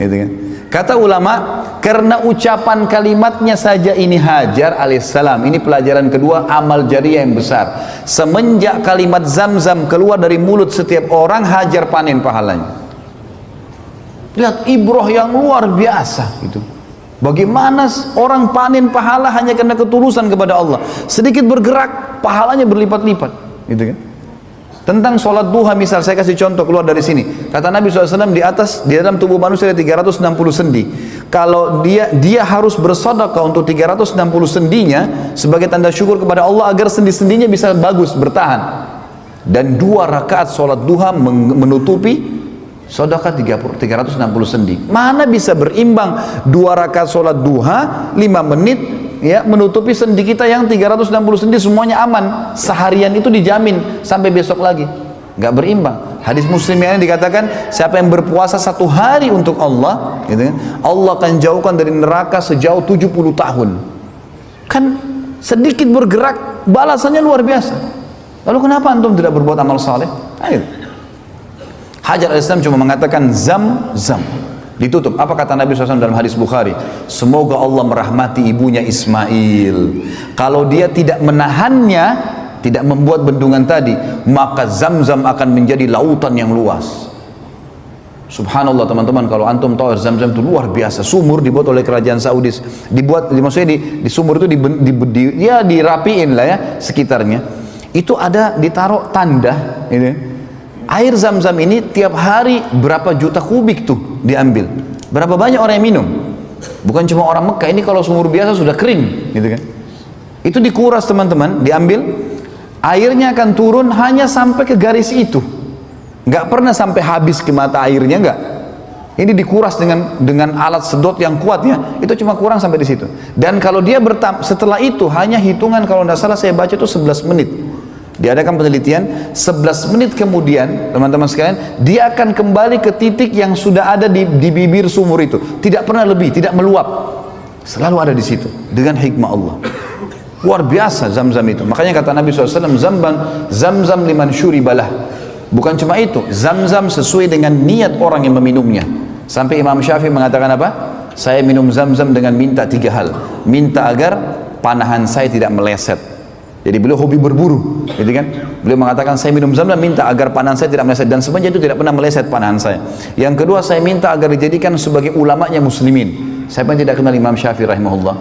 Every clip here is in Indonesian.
Gitu kan? Kata ulama, karena ucapan kalimatnya saja ini Hajar alaihissalam. Ini pelajaran kedua, amal jariah yang besar. Semenjak kalimat Zam-Zam keluar dari mulut setiap orang, Hajar panen pahalanya. Lihat ibrah yang luar biasa gitu. Bagaimana orang panen pahala hanya karena ketulusan kepada Allah. Sedikit bergerak, pahalanya berlipat-lipat, gitu kan? Tentang sholat duha misal, saya kasih contoh keluar dari sini. Kata Nabi SAW, di dalam tubuh manusia ada 360 sendi. Kalau dia harus bersedekah untuk 360 sendinya sebagai tanda syukur kepada Allah agar sendi-sendinya bisa bagus, bertahan. Dan 2 rakaat sholat duha menutupi sedekah 360 sendi. Mana bisa berimbang 2 rakaat sholat duha 5 menit ya menutupi sendi kita yang 360 sendi semuanya aman. Seharian itu dijamin sampai besok lagi. Nggak berimbang. Hadis Muslim yang dikatakan siapa yang berpuasa 1 hari untuk Allah, gitu kan, Allah akan jauhkan dari neraka sejauh 70 tahun. Kan sedikit bergerak balasannya luar biasa. Lalu kenapa antum tidak berbuat amal saleh? Ayo. Hajar al-Islam cuma mengatakan Zam-Zam, ditutup. Apa kata Nabi SAW dalam hadis Bukhari? Semoga Allah merahmati ibunya Ismail. Kalau dia tidak menahannya, tidak membuat bendungan tadi, maka Zam-Zam akan menjadi lautan yang luas. Subhanallah teman-teman, kalau antum tahu Zam-Zam itu luar biasa. Sumur dibuat oleh kerajaan Saudi, maksudnya di sumur itu dirapiin lah ya sekitarnya. Itu ada ditaruh tanda ini. Air Zam-Zam ini tiap hari berapa juta kubik tuh diambil. Berapa banyak orang yang minum? Bukan cuma orang Mekah, ini kalau sumur biasa sudah kering, gitu kan? Itu dikuras teman-teman, diambil, airnya akan turun hanya sampai ke garis itu. Nggak pernah sampai habis ke mata airnya, nggak. Ini dikuras dengan alat sedot yang kuat ya, itu cuma kurang sampai di situ. Dan kalau dia setelah itu hanya hitungan, kalau tidak salah saya baca itu 11 menit. Diadakan penelitian, 11 menit kemudian teman-teman sekalian, dia akan kembali ke titik yang sudah ada di bibir sumur itu. Tidak pernah lebih, tidak meluap, selalu ada di situ dengan hikmah Allah. Luar biasa Zam-Zam itu. Makanya kata Nabi SAW, Zam-Zam liman syuribalah. Bukan cuma itu, Zam-Zam sesuai dengan niat orang yang meminumnya. Sampai Imam Syafi'i mengatakan apa? Saya minum Zam-Zam dengan minta 3 hal. Minta agar panahan saya tidak meleset. Jadi beliau hobi berburu, gitu kan? Beliau mengatakan saya minum Zam-Zam minta agar panahan saya tidak meleset, dan semenjak itu tidak pernah meleset panahan saya. Yang kedua, saya minta agar dijadikan sebagai ulamanya muslimin. Saya pun tidak kenal Imam Syafi'i rahimahullah.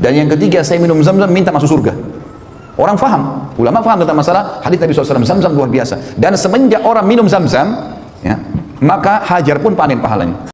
Dan yang ketiga, saya minum Zam-Zam minta masuk surga. Orang faham, ulama faham tentang masalah hadis Nabi SAW. Zam-Zam luar biasa. Dan semenjak orang minum Zam-Zam, ya, maka Hajar pun panen pahalanya.